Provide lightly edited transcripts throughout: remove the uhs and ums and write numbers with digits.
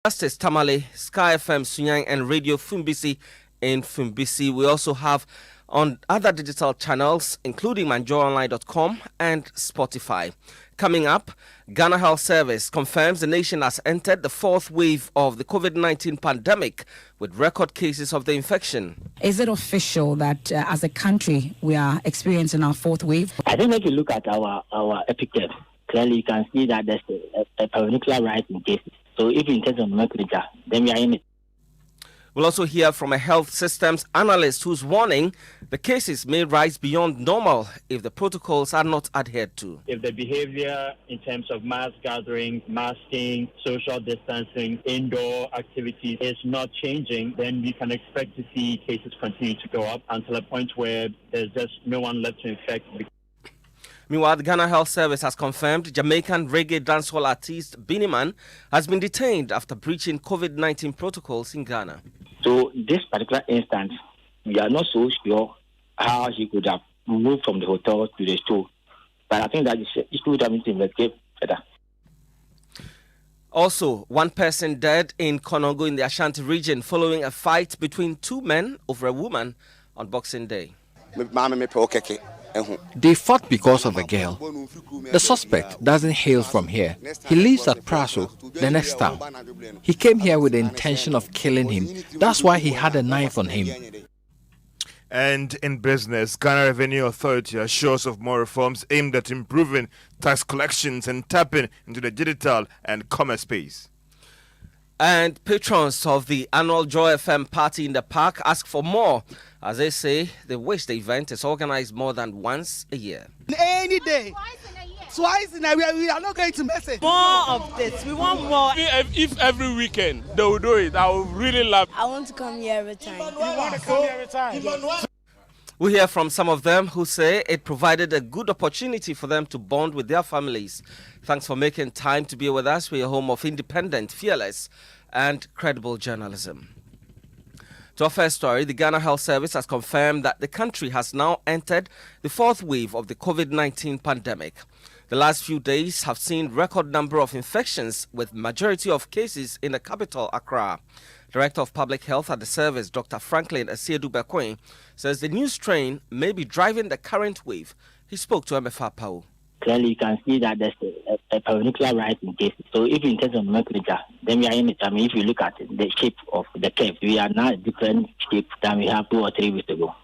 Justice Tamale, Sky FM Sunyang, and Radio Fumbisi in Fumbisi. We also have on other digital channels, including manjoronline.com and Spotify. Coming up, Ghana Health Service confirms the nation has entered the fourth wave of the COVID-19 pandemic with record cases of the infection. Is it official that as a country we are experiencing our fourth wave? I think if you look at our epic curve, clearly you can see that there's a particular rise in cases. So if in terms of nomenclature, then we are in it. We'll also hear from a health systems analyst who's warning the cases may rise beyond normal if the protocols are not adhered to. If the behavior in terms of mass gathering, masking, social distancing, indoor activities is not changing, then we can expect to see cases continue to go up until a point where there's just no one left to infect. Meanwhile, the Ghana Health Service has confirmed Jamaican reggae dancehall artist Biniman has been detained after breaching COVID-19 protocols in Ghana. So this particular instance, we are not so sure how he could have moved from the hotel to the store. But I think that it should have been to investigate further. Also, one person dead in Konongo in the Ashanti region following a fight between two men over a woman on Boxing Day. They fought because of a girl. The suspect doesn't hail from here. He lives at Praso, the next town. He came here with the intention of killing him. That's why he had a knife on him. And in business, Ghana Revenue Authority assures of more reforms aimed at improving tax collections and tapping into the digital and commerce space. And patrons of the annual Joy FM party in the park ask for more. As they say, they wish the event is organized more than once a year. Any day. Twice in a year, we are not going to mess it. More of this. We want more. If every weekend they will do it, I would really love it. I want to come here every time. You want to come here every time? Yes. We hear from some of them who say it provided a good opportunity for them to bond with their families. Thanks for making time to be with us. We're a home of independent, fearless, and credible journalism. To our first story, the Ghana Health Service has confirmed that the country has now entered the fourth wave of the COVID-19 pandemic. The last few days have seen record number of infections, with majority of cases in the capital, Accra. Director of Public Health at the service, Dr. Franklin Asiedu-Bekoe, says the new strain may be driving the current wave. He spoke to MFA Pau. Clearly you can see that there's a particular rise in cases. So if in terms of nomenclature, then we are in it. I mean, if you look at the shape of the curve, we are now a different shape than we have 2 or 3 weeks ago.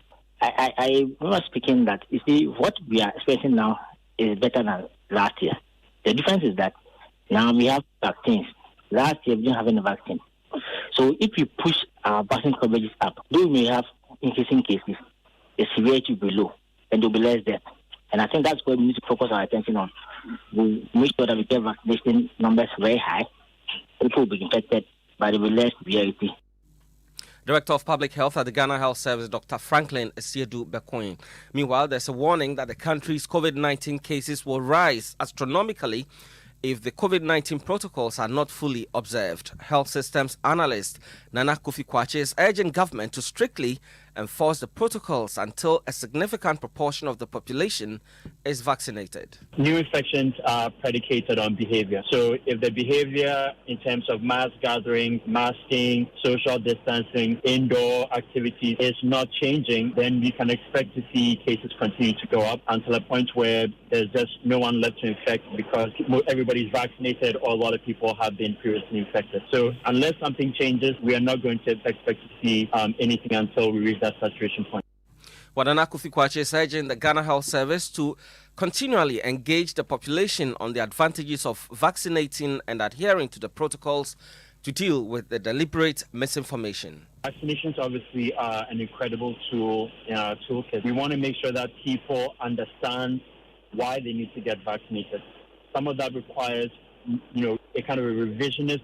I remember speaking that, you see, what we are experiencing now is better than last year. The difference is that now we have vaccines. Last year we didn't have any vaccine. So if you push our vaccine coverages up, though we may have increasing cases, the severity will be low and there will be less death. And I think that's what we need to focus our attention on. We make sure that we get vaccination numbers very high. People will be infected, but there will be less severity. Director of Public Health at the Ghana Health Service, Dr. Franklin Asiedu-Bekoe. Meanwhile, there's a warning that the country's COVID-19 cases will rise astronomically if the COVID-19 protocols are not fully observed. Health systems analyst Nana Kofi-Kwache is urging government to strictly enforce the protocols until a significant proportion of the population is vaccinated. New infections are predicated on behavior. So if the behavior in terms of mass gathering, masking, social distancing, indoor activities is not changing, then we can expect to see cases continue to go up until a point where there's just no one left to infect because everybody's vaccinated or a lot of people have been previously infected. So unless something changes, we are not going to expect to see anything until we reach that saturation point. Nana Kofi-Kwache is urging the Ghana Health Service to continually engage the population on the advantages of vaccinating and adhering to the protocols to deal with the deliberate misinformation. Vaccinations obviously are an incredible tool in our toolkit. We want to make sure that people understand why they need to get vaccinated. Some of that requires, a kind of a revisionist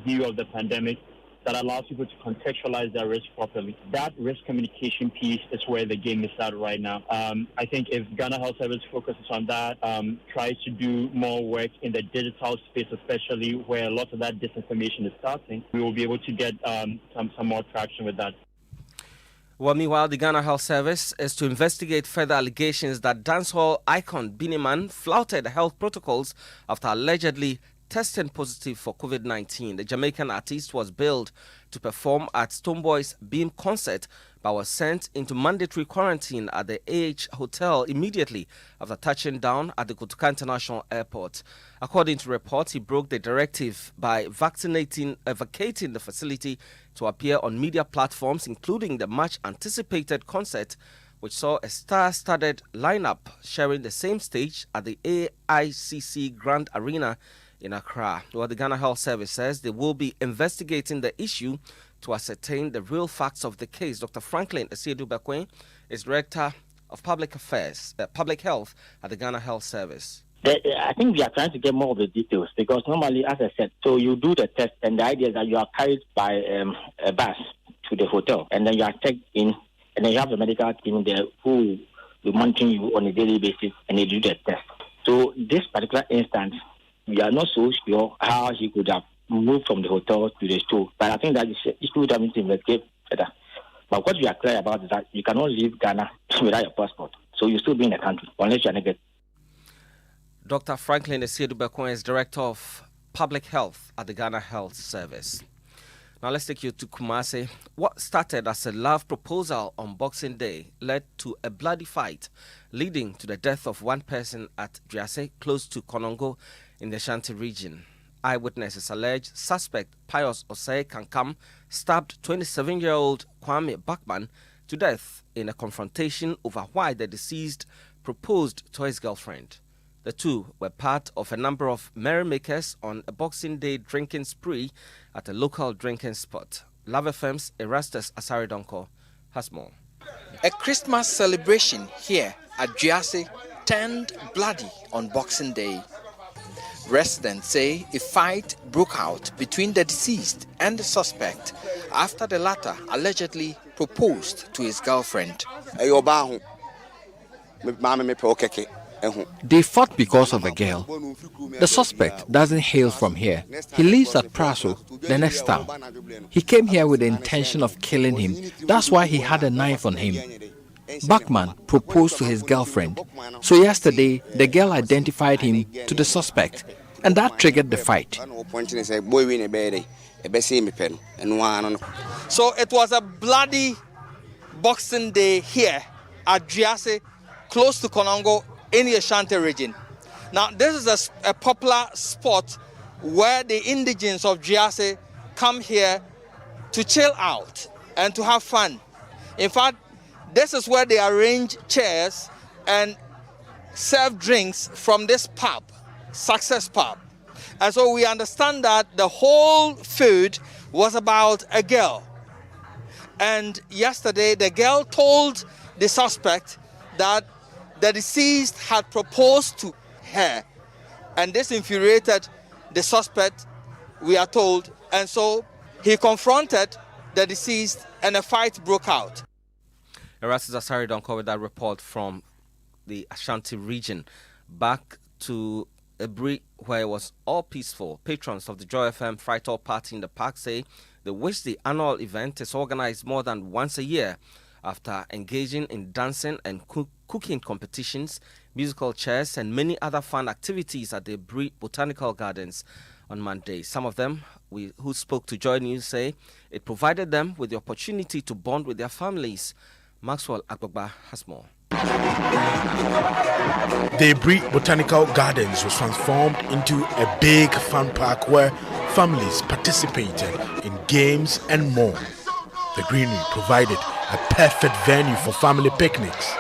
view of the pandemic that allows people to contextualize their risk properly. That risk communication piece is where the game is at right now. I think if Ghana Health Service focuses on that, tries to do more work in the digital space, especially where a lot of that disinformation is starting, we will be able to get some more traction with that. Well, meanwhile, the Ghana Health Service is to investigate further allegations that dancehall icon Biniman flouted health protocols after allegedly testing positive for COVID-19. The Jamaican artist was billed to perform at Stonebwoy's Beam concert but was sent into mandatory quarantine at the AH Hotel immediately after touching down at the Kotoka International Airport. According to reports, he broke the directive by vacating the facility to appear on media platforms, including the much-anticipated concert, which saw a star-studded lineup sharing the same stage at the AICC Grand Arena in Accra. Well, the Ghana Health Service says they will be investigating the issue to ascertain the real facts of the case. Dr. Franklin Asiedu-Bekwin is Director of Public Health at the Ghana Health Service. I think we are trying to get more of the details because normally, as I said, so you do the test and the idea is that you are carried by a bus to the hotel and then you are checked in and then you have the medical team there who will monitor you on a daily basis and they do the test. So this particular instance, we are not so sure how he could have moved from the hotel to the store. But I think that it should have been to investigate better. But what we are clear about is that you cannot leave Ghana without your passport. So you still be in the country unless you are negative. Dr. Franklin Asiedu-Bekwin is Director of Public Health at the Ghana Health Service. Now let's take you to Kumasi. What started as a love proposal on Boxing Day led to a bloody fight, leading to the death of one person at Driase, close to Konongo in the Ashanti region. Eyewitnesses allege suspect Pius Osei Kankam stabbed 27-year-old Kwame Bachman to death in a confrontation over why the deceased proposed to his girlfriend. The two were part of a number of merrymakers on a Boxing Day drinking spree at a local drinking spot. Love FM's Erastus Asaridonko has more. A Christmas celebration here at Driase turned bloody on Boxing Day. Residents say a fight broke out between the deceased and the suspect after the latter allegedly proposed to his girlfriend. They fought because of the girl. The suspect doesn't hail from here. He lives at Praso, the next town. He came here with the intention of killing him. That's why he had a knife on him. Bachman proposed to his girlfriend. So yesterday, the girl identified him to the suspect, and that triggered the fight. So it was a bloody Boxing Day here at Driase, close to Konongo, in the Ashanti region. Now, this is a popular spot where the indigents of Driase come here to chill out and to have fun. In fact, this is where they arrange chairs and serve drinks from this pub, Success Pub. And so we understand that the whole food was about a girl. And yesterday, the girl told the suspect that the deceased had proposed to her. And this infuriated the suspect, we are told. And so he confronted the deceased and a fight broke out. Erastus Asaridonko with that report from the Ashanti region. Back to Ebri, where it was all peaceful. Patrons of the Joy FM Fright All Party in the Park say they wish the annual event is organized more than once a year after engaging in dancing and cooking competitions, musical chairs, and many other fun activities at the Ebri Botanical Gardens on Monday. Some of them who spoke to Joy News say it provided them with the opportunity to bond with their families. Maxwell Agbagba has more. The Ebri Botanical Gardens was transformed into a big fun park where families participated in games and more. The greenery provided a perfect venue for family picnics.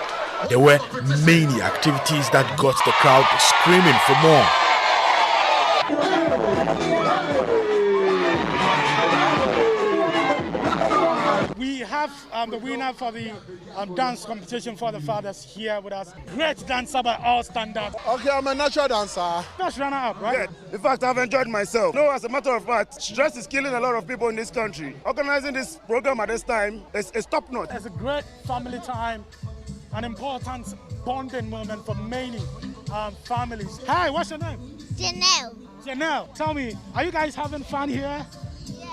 There were many activities that got the crowd screaming for more. We have the winner for the dance competition for the fathers here with us. Great dancer by all standards. Okay, I'm a natural dancer. First runner up, right? Yeah. In fact, I've enjoyed myself. No, as a matter of fact, stress is killing a lot of people in this country. Organizing this program at this time is top notch. It's a great family time, an important bonding moment for many families. Hi, what's your name? Janelle. Janelle, tell me, are you guys having fun here?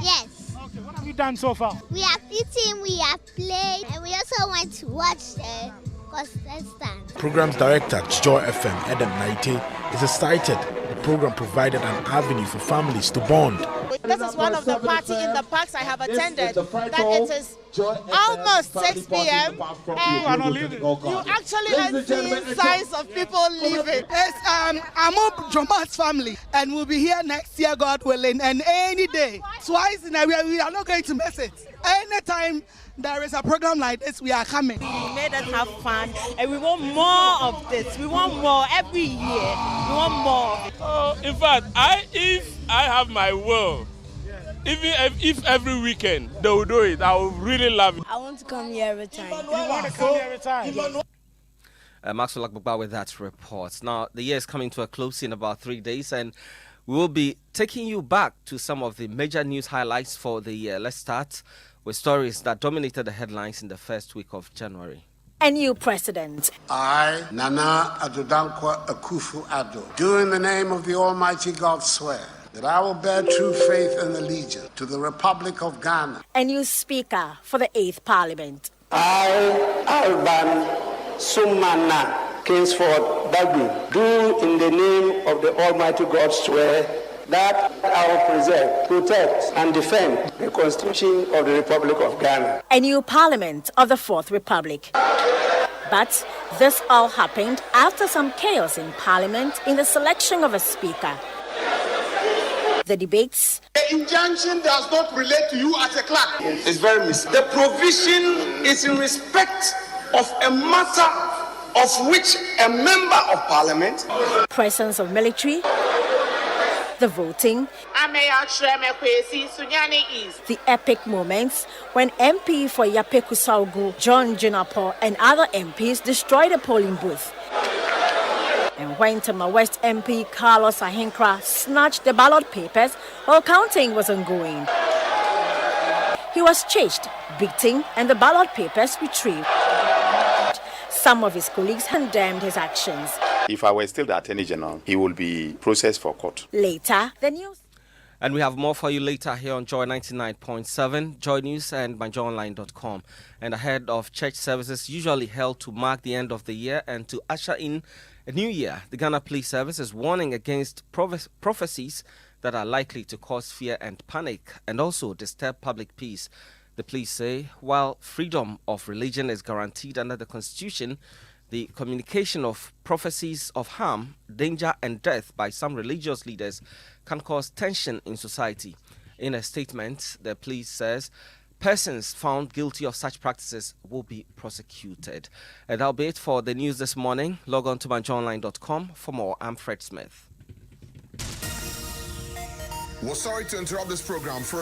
Yes. Okay, what have you done so far? We have eaten, we have played, and we also went to watch the contestants. Programs Director at Joy FM, Adam Naite, It is cited the program provided an avenue for families to bond. This is one of the parties in the parks I have attended. That it is almost 6 p.m. and you actually are seeing signs of people leaving. It's Amob Jomat's family, and we'll be here next year, God willing, and any day, twice in a year. We are not going to miss it. Anytime there is a program like this, we are coming. He made us have fun, and we want more of this. We want more every year. We want more. In fact, if I have my will, even if every weekend they will do it, I will really love it. I want to come here every time. You want to come here every time? Maxwell Agbagba with that report. Now, the year is coming to a close in about 3 days, and we will be taking you back to some of the major news highlights for the year. Let's start with stories that dominated the headlines in the first week of January. A new president. I, Nana Addo Dankwa Akufo-Addo, do in the name of the Almighty God swear that I will bear true faith and allegiance to the Republic of Ghana. A new speaker for the 8th Parliament. I, Alban Sumana Kingsford Dagby, do in the name of the Almighty God swear that I will preserve, protect, and defend the Constitution of the Republic of Ghana. A new Parliament of the 4th Republic. But this all happened after some chaos in Parliament in the selection of a speaker. The debates. The injunction does not relate to you as a clerk. It's very misleading. The provision is in respect of a matter of which a member of Parliament. Presence of military. The voting, the epic moments when MP for Yapeku Saugu, John Junapo, and other MPs destroyed a polling booth. And when Tema West MP Carlos Ahinkra snatched the ballot papers while counting was ongoing. He was chased, beaten, and the ballot papers retrieved. Some of his colleagues condemned his actions. If I were still the Attorney General, he will be processed for court. Later, the news. And we have more for you later here on Joy 99.7, Joy News, and myjoyonline.com. And ahead of church services usually held to mark the end of the year and to usher in a new year, the Ghana Police Service is warning against prophecies that are likely to cause fear and panic and also disturb public peace. The police say while freedom of religion is guaranteed under the Constitution, the communication of prophecies of harm, danger, and death by some religious leaders can cause tension in society. In a statement, the police says persons found guilty of such practices will be prosecuted. And that'll be it for the news this morning. Log on to myjoyonline.com for more. I'm Fred Smith. We're sorry to interrupt this program for a